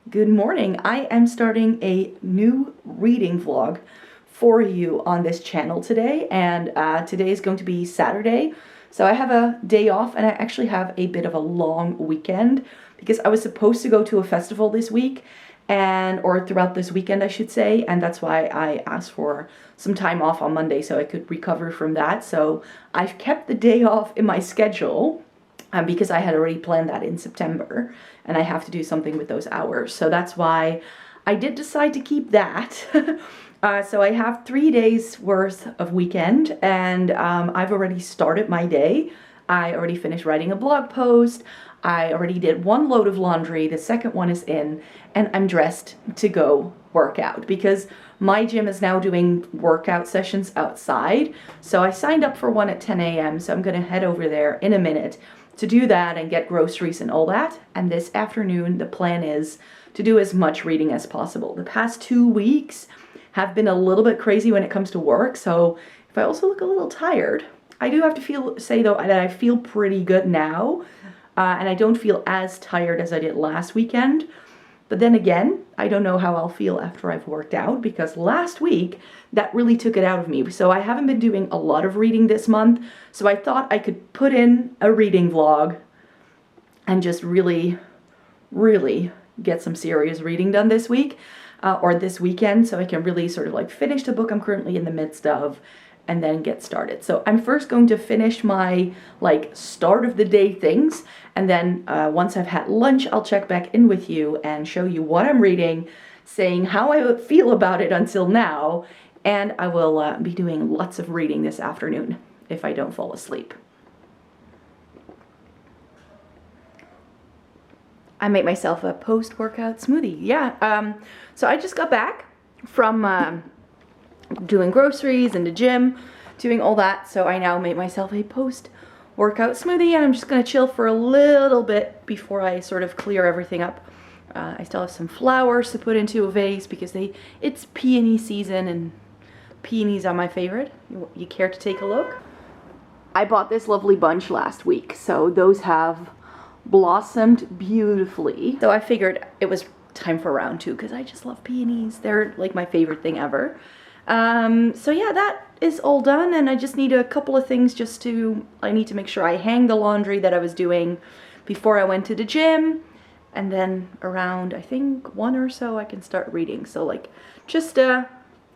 Good morning. I am starting a new reading vlog for you on this channel today, and today is going to be Saturday. So I have a day off, and I actually have a bit of a long weekend because I was supposed to go to a festival this week, or throughout this weekend I should say, and that's why I asked for some time off on Monday so I could recover from that. So I've kept the day off in my schedule because I had already planned that in September and I have to do something with those hours. So that's why I did decide to keep that. So I have 3 days worth of weekend, and I've already started my day. I already finished writing a blog post. I already did one load of laundry. The second one is in, and I'm dressed to go work out because my gym is now doing workout sessions outside. So I signed up for one at 10 a.m. So I'm going to head over there in a minute to do that and get groceries and all that. And this afternoon, the plan is to do as much reading as possible. The past 2 weeks have been a little bit crazy when it comes to work. So if I also look a little tired, I do have to say though that I feel pretty good now. And I don't feel as tired as I did last weekend. But then again, I don't know how I'll feel after I've worked out because last week that really took it out of me. So I haven't been doing a lot of reading this month. So I thought I could put in a reading vlog and just really get some serious reading done this week or this weekend, so I can really sort of like finish the book I'm currently in the midst of and then get started. So I'm first going to finish my like start of the day things, and then once I've had lunch, I'll check back in with you and show you what I'm reading, saying how I feel about it until now, and I will be doing lots of reading this afternoon if I don't fall asleep. I made myself a post-workout smoothie. Yeah, so I just got back from doing groceries and the gym, doing all that. So I now made myself a post-workout smoothie, and I'm just gonna chill for a little bit before I sort of clear everything up. I still have some flowers to put into a vase because it's peony season, and peonies are my favorite. You care to take a look? I bought this lovely bunch last week, so those have blossomed beautifully. So I figured it was time for round 2 because I just love peonies. They're like my favorite thing ever. So yeah, that is all done, and I just need a couple of things I need to make sure I hang the laundry that I was doing before I went to the gym, and then around I think 1 or so I can start reading. So like just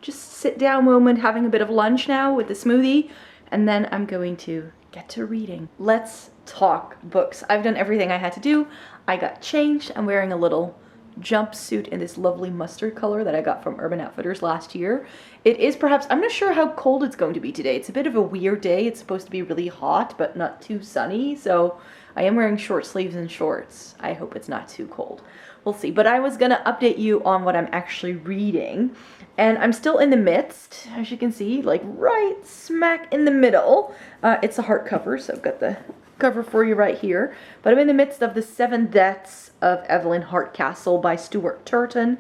sit down moment, having a bit of lunch now with the smoothie, and then I'm going to get to reading. Let's talk books. I've done everything I had to do. I got changed. I'm wearing a little jumpsuit in this lovely mustard color that I got from Urban Outfitters last year. It is perhaps, I'm not sure how cold it's going to be today. It's a bit of a weird day. It's supposed to be really hot, but not too sunny. So I am wearing short sleeves and shorts. I hope it's not too cold. We'll see. But I was gonna update you on what I'm actually reading. And I'm still in the midst, as you can see, like right smack in the middle. It's a hardcover, so I've got the cover for you right here. But I'm in the midst of The 7 Deaths of Evelyn Hardcastle by Stuart Turton.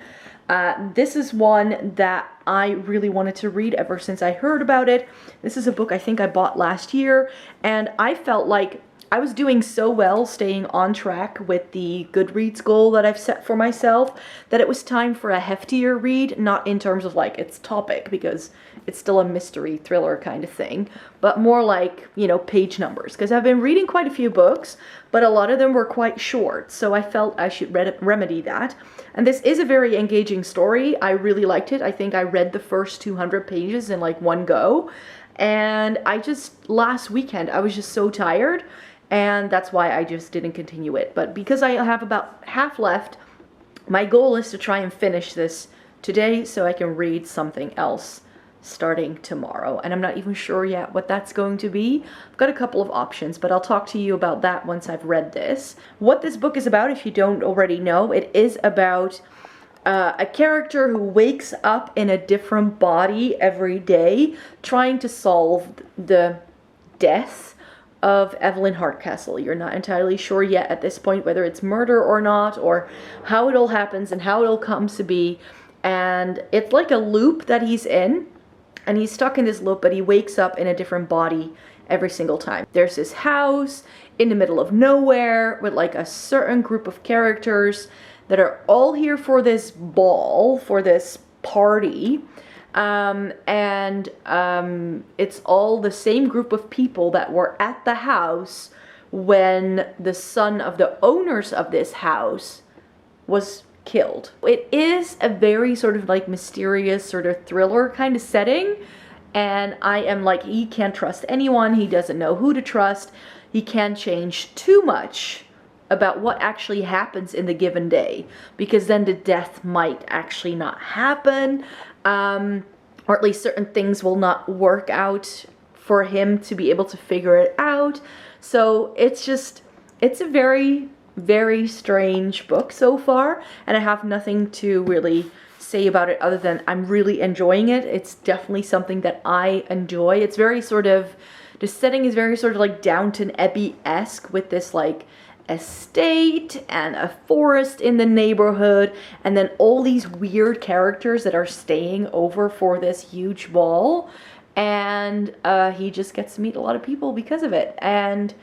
This is one that I really wanted to read ever since I heard about it. This is a book I think I bought last year, and I felt like I was doing so well staying on track with the Goodreads goal that I've set for myself that it was time for a heftier read, not in terms of like its topic because it's still a mystery thriller kind of thing, but more like, you know, page numbers, because I've been reading quite a few books, but a lot of them were quite short, so I felt I should remedy that. And this is a very engaging story. I really liked it. I think I read the first 200 pages in like one go, and last weekend I was just so tired, and that's why I just didn't continue it. But because I have about half left, my goal is to try and finish this today so I can read something else starting tomorrow. And I'm not even sure yet what that's going to be. I've got a couple of options, but I'll talk to you about that once I've read this. What this book is about, if you don't already know, it is about a character who wakes up in a different body every day trying to solve the death of Evelyn Hardcastle. You're not entirely sure yet at this point whether it's murder or not, or how it all happens and how it all comes to be. And it's like a loop that he's in, and he's stuck in this loop, but he wakes up in a different body every single time. There's this house in the middle of nowhere with like a certain group of characters that are all here for this ball, for this party. It's all the same group of people that were at the house when the son of the owners of this house was killed. It is a very sort of like mysterious sort of thriller kind of setting, and I am like, he can't trust anyone, he doesn't know who to trust, he can't change too much about what actually happens in the given day, because then the death might actually not happen, or at least certain things will not work out for him to be able to figure it out. So it's a very, very strange book so far, and I have nothing to really say about it other than I'm really enjoying it. It's definitely something that I enjoy. It's very sort of, the setting is very sort of like Downton Abbey-esque, with this like estate and a forest in the neighborhood, and then all these weird characters that are staying over for this huge ball, and he just gets to meet a lot of people because of it, and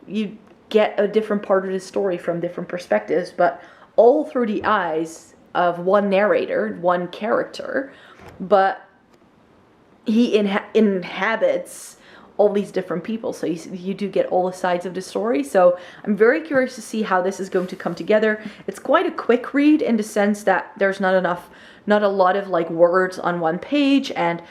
you get a different part of the story from different perspectives, but all through the eyes of one narrator, one character, but he inhabits all these different people, so you do get all the sides of the story. So I'm very curious to see how this is going to come together. It's quite a quick read in the sense that there's not a lot of like words on one page, and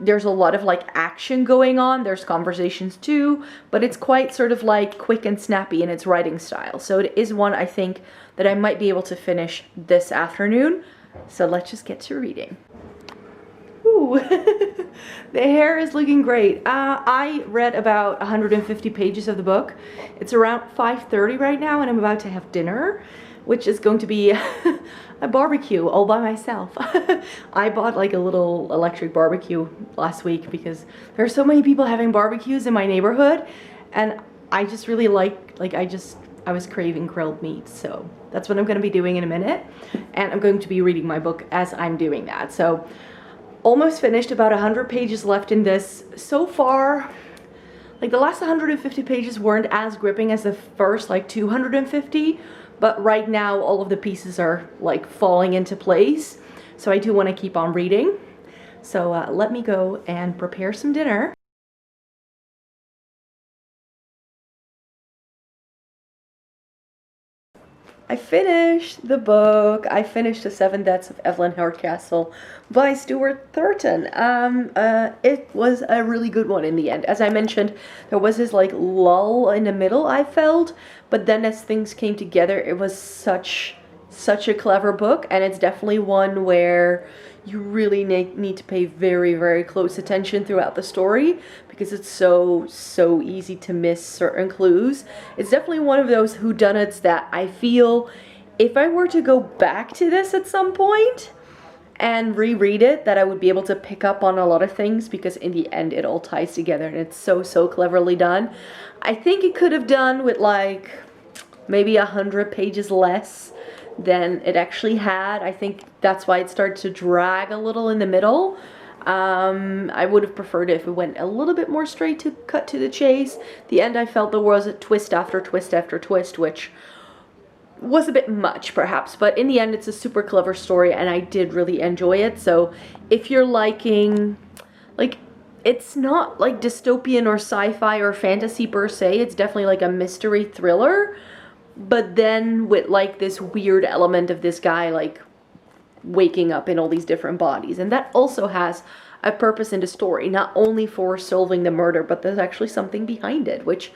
there's a lot of like action going on. There's conversations too, but it's quite sort of like quick and snappy in its writing style. So it is one I think that I might be able to finish this afternoon. So let's just get to reading. Ooh. The hair is looking great. I read about 150 pages of the book. It's around 5:30 right now, and I'm about to have dinner, which is going to be a barbecue all by myself. I bought like a little electric barbecue last week because there are so many people having barbecues in my neighborhood, and I just really I was craving grilled meat, so that's what I'm going to be doing in a minute, and I'm going to be reading my book as I'm doing that. So almost finished, about 100 pages left in this. So far, like the last 150 pages weren't as gripping as the first like 250, but right now all of the pieces are like falling into place. So I do want to keep on reading. So let me go and prepare some dinner. I finished the book. I finished The Seven Deaths of Evelyn Hardcastle by Stuart Thurton. It was a really good one in the end. As I mentioned, there was this like lull in the middle, I felt, but then as things came together, it was such a clever book, and it's definitely one where you really need to pay very, very close attention throughout the story, because it's so easy to miss certain clues. It's definitely one of those whodunits that I feel if I were to go back to this at some point and reread it, that I would be able to pick up on a lot of things, because in the end it all ties together, and it's so cleverly done. I think it could have done with like maybe 100 pages less than it actually had. I think that's why it started to drag a little in the middle. I would have preferred it if it went a little bit more straight to cut to the chase. The end, I felt there was a twist after twist after twist, which was a bit much perhaps, but in the end it's a super clever story and I did really enjoy it. So if you're liking, like, it's not like dystopian or sci-fi or fantasy per se, it's definitely like a mystery thriller, but then with like this weird element of this guy like waking up in all these different bodies, and that also has a purpose in the story, not only for solving the murder, but there's actually something behind it, which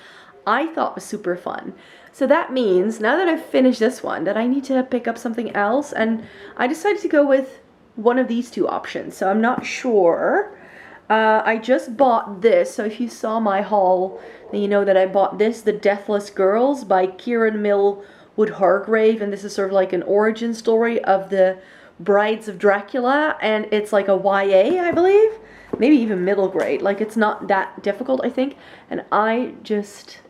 I thought was super fun. So that means now that I've finished this one, that I need to pick up something else, and I decided to go with one of these two options. So I'm not sure. I just bought this, so if you saw my haul, then you know that I bought this, The Deathless Girls by Kieran Millwood Hargrave, and this is sort of like an origin story of the Brides of Dracula, and it's like a YA, I believe, maybe even middle grade, like it's not that difficult, I think, and I just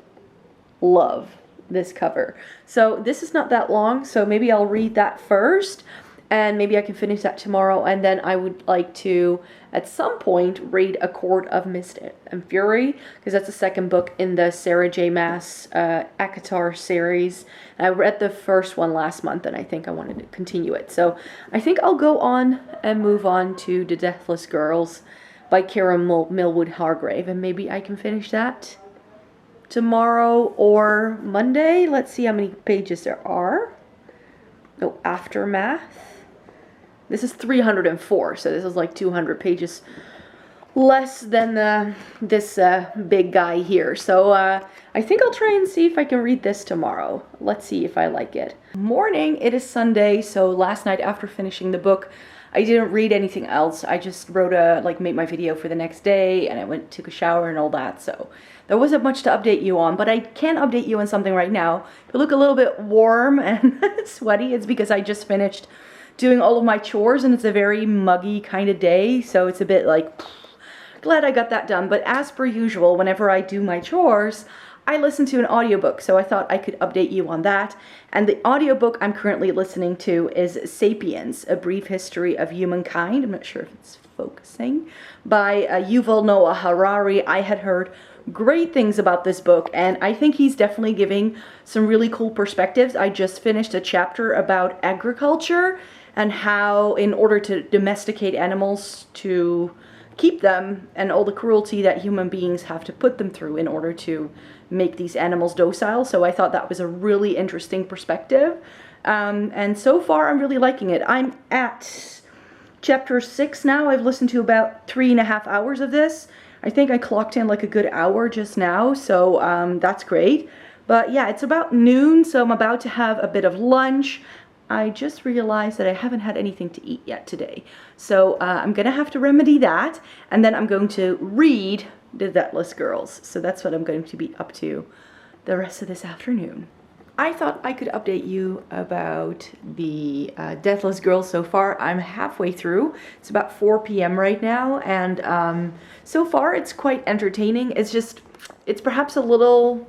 love this cover. So this is not that long, so maybe I'll read that first, and maybe I can finish that tomorrow. And then I would like to, at some point, read A Court of Mist and Fury, because that's the second book in the Sarah J. Maas ACOTAR series. And I read the first one last month, and I think I wanted to continue it. So I think I'll go on and move on to The Deathless Girls by Kira Millwood Hargrave, and maybe I can finish that tomorrow or Monday. Let's see how many pages there are. Oh, Aftermath. This is 304, so this is like 200 pages less than this big guy here. So I think I'll try and see if I can read this tomorrow. Let's see if I like it. Morning, it is Sunday, so last night after finishing the book, I didn't read anything else. I just wrote made my video for the next day, and I took a shower and all that, so there wasn't much to update you on, but I can update you on something right now. If you look a little bit warm and sweaty, it's because I just finished doing all of my chores, and it's a very muggy kind of day, so it's a bit like, glad I got that done. But as per usual, whenever I do my chores, I listen to an audiobook, so I thought I could update you on that. And the audiobook I'm currently listening to is Sapiens, A Brief History of Humankind. I'm not sure if it's focusing, by Yuval Noah Harari. I had heard great things about this book, and I think he's definitely giving some really cool perspectives. I just finished a chapter about agriculture and how, in order to domesticate animals, to keep them, and all the cruelty that human beings have to put them through in order to make these animals docile. So I thought that was a really interesting perspective. And so far I'm really liking it. I'm at chapter 6 now. I've listened to about 3.5 hours of this. I think I clocked in like a good hour just now, so that's great. But yeah, it's about noon, so I'm about to have a bit of lunch. I just realized that I haven't had anything to eat yet today. So I'm going to have to remedy that, and then I'm going to read The Deathless Girls. So that's what I'm going to be up to the rest of this afternoon. I thought I could update you about the Deathless Girls so far. I'm halfway through. It's about 4 p.m. right now, and so far it's quite entertaining. It's perhaps a little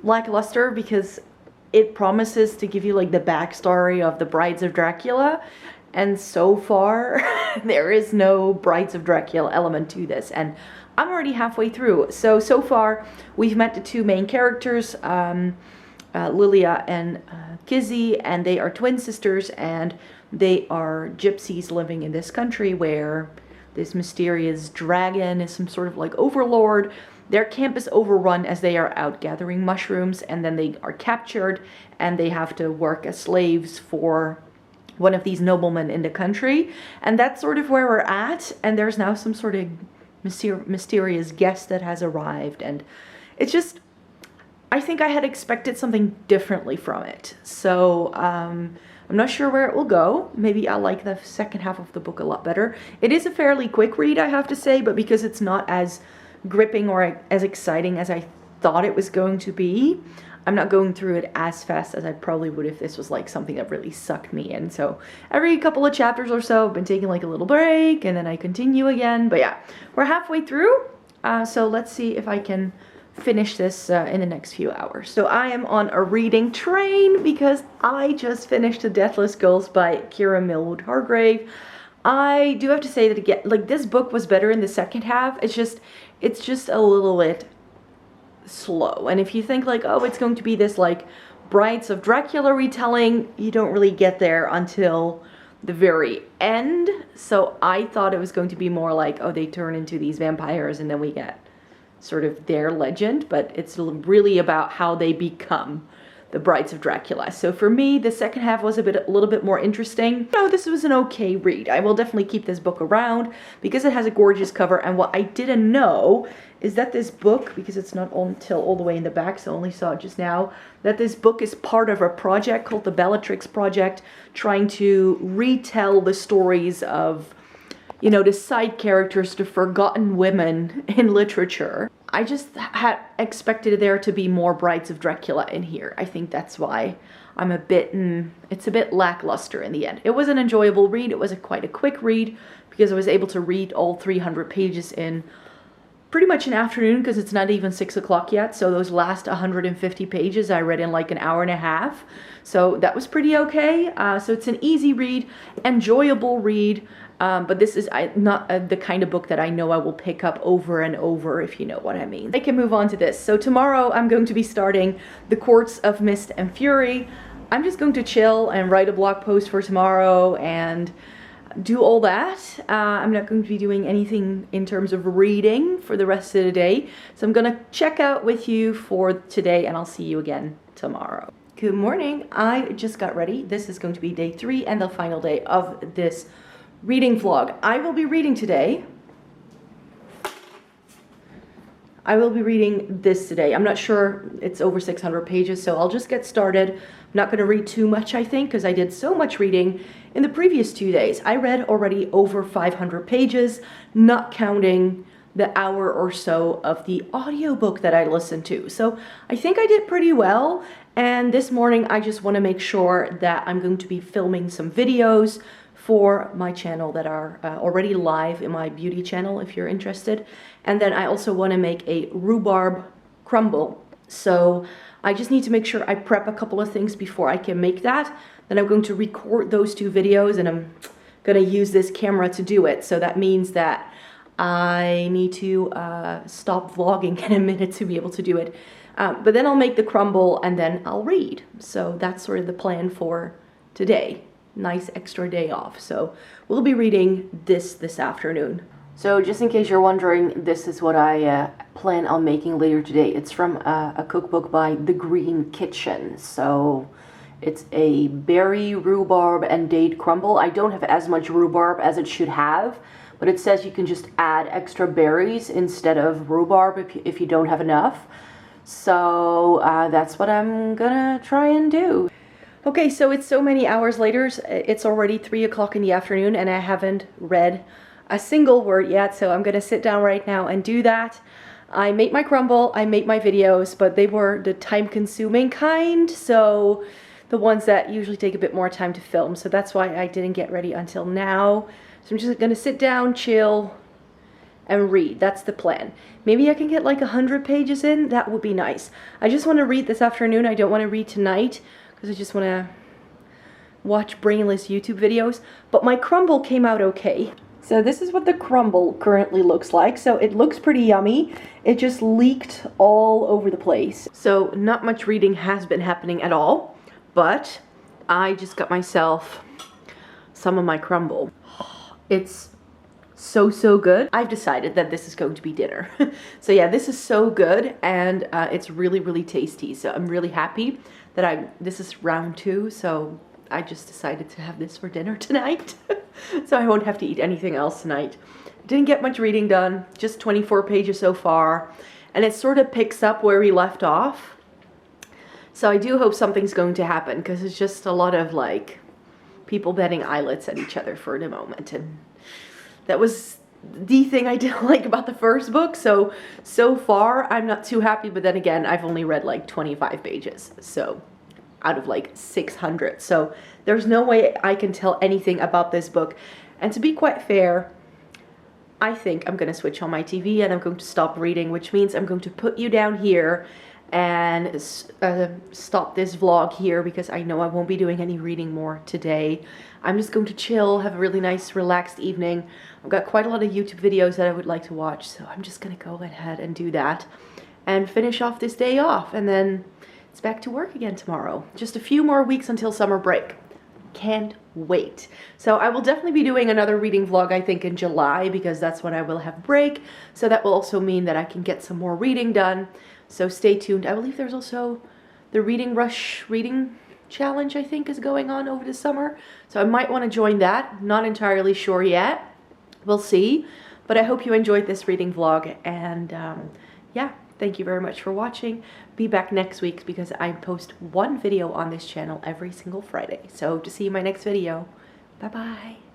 lackluster because it promises to give you like the backstory of the Brides of Dracula, and so far there is no Brides of Dracula element to this, and I'm already halfway through. So far we've met the two main characters, Lilia and Kizzy, and they are twin sisters, and they are gypsies living in this country where this mysterious dragon is some sort of like overlord. Their camp is overrun as they are out gathering mushrooms, and then they are captured and they have to work as slaves for one of these noblemen in the country. And that's sort of where we're at, and there's now some sort of mysterious guest that has arrived, and it's just, I think I had expected something differently from it. So I'm not sure where it will go. Maybe I like the second half of the book a lot better. It is a fairly quick read, I have to say, but because it's not as gripping or as exciting as I thought it was going to be, I'm not going through it as fast as I probably would if this was like something that really sucked me in. So every couple of chapters or so I've been taking like a little break, and then I continue again. But yeah, we're halfway through, so let's see if I can finish this in the next few hours. So I am on a reading train because I just finished The Deathless Girls by Kira Millwood Hargrave. I do have to say that again, like, this book was better in the second half. It's just a little bit slow. And if you think like, oh, it's going to be this like Brides of Dracula retelling, you don't really get there until the very end. So I thought it was going to be more like, oh, they turn into these vampires and then we get sort of their legend, but it's really about how they become the Brides of Dracula. So for me, the second half was a little bit more interesting. No, this was an okay read. I will definitely keep this book around because it has a gorgeous cover. And what I didn't know is that this book, because it's not until all the way in the back, so I only saw it just now, that this book is part of a project called the Bellatrix Project, trying to retell the stories of, you know, the side characters, the forgotten women in literature. I just had expected there to be more Brides of Dracula in here. I think that's why I'm a bit, it's a bit lackluster in the end. It was an enjoyable read. It was quite a quick read because I was able to read all 300 pages in pretty much an afternoon because it's not even 6 o'clock yet. So those last 150 pages I read in like an hour and a half. So that was pretty okay. So it's an easy read, enjoyable read. But this is not the kind of book that I know I will pick up over and over, if you know what I mean. I can move on to this. So tomorrow I'm going to be starting The Courts of Mist and Fury. I'm just going to chill and write a blog post for tomorrow and do all that. I'm not going to be doing anything in terms of reading for the rest of the day. So I'm gonna check out with you for today and I'll see you again tomorrow. Good morning. I just got ready. This is going to be day 3 and the final day of this reading vlog. I will be reading today. I will be reading this today. I'm not sure, it's over 600 pages, so I'll just get started. I'm not going to read too much, I think, because I did so much reading in the previous 2 days. I read already over 500 pages, not counting the hour or so of the audiobook that I listened to. So I think I did pretty well. And this morning, I just want to make sure that I'm going to be filming some videos for my channel that are already live in my beauty channel if you're interested. And then I also want to make a rhubarb crumble. So I just need to make sure I prep a couple of things before I can make that. Then I'm going to record those 2 videos and I'm going to use this camera to do it. So that means that I need to stop vlogging in a minute to be able to do it. But then I'll make the crumble and then I'll read. So that's sort of the plan for today. Nice extra day off. So we'll be reading this afternoon. So just in case you're wondering, this is what I plan on making later today. It's from a cookbook by The Green Kitchen. So it's a berry, rhubarb, and date crumble. I don't have as much rhubarb as it should have, but it says you can just add extra berries instead of rhubarb if you don't have enough. So that's what I'm gonna try and do. Okay, so it's so many hours later. It's already 3 o'clock in the afternoon and I haven't read a single word yet. So I'm gonna sit down right now and do that. I made my crumble, I made my videos, but they were the time-consuming kind. So the ones that usually take a bit more time to film. So that's why I didn't get ready until now. So I'm just gonna sit down, chill, and read. That's the plan. Maybe I can get like 100 pages in. That would be nice. I just want to read this afternoon. I don't want to read tonight because I just want to watch brainless YouTube videos. But my crumble came out okay. So this is what the crumble currently looks like. So it looks pretty yummy. It just leaked all over the place. So not much reading has been happening at all. But I just got myself some of my crumble. It's so good. I've decided that this is going to be dinner. So yeah, this is so good and it's really tasty. So I'm really happy that this is round 2. So I just decided to have this for dinner tonight. So I won't have to eat anything else tonight. Didn't get much reading done, just 24 pages so far. And it sort of picks up where we left off. So I do hope something's going to happen because it's just a lot of like people betting eyelets at each other for the moment. And that was the thing I didn't like about the first book. So far, I'm not too happy. But then again, I've only read like 25 pages. So out of like 600. So there's no way I can tell anything about this book. And to be quite fair, I think I'm going to switch on my TV and I'm going to stop reading, which means I'm going to put you down here and stop this vlog here because I know I won't be doing any reading more today. I'm just going to chill, have a really nice relaxed evening. I've got quite a lot of YouTube videos that I would like to watch, so I'm just gonna go ahead and do that and finish off this day off, and then it's back to work again tomorrow. Just a few more weeks until summer break. Can't wait. So I will definitely be doing another reading vlog, I think in July, because that's when I will have break. So that will also mean that I can get some more reading done. So stay tuned. I believe there's also the Reading Rush reading challenge, I think, is going on over the summer. So I might want to join that. Not entirely sure yet. We'll see. But I hope you enjoyed this reading vlog. And yeah, thank you very much for watching. Be back next week because I post one video on this channel every single Friday. So to see my next video, bye-bye.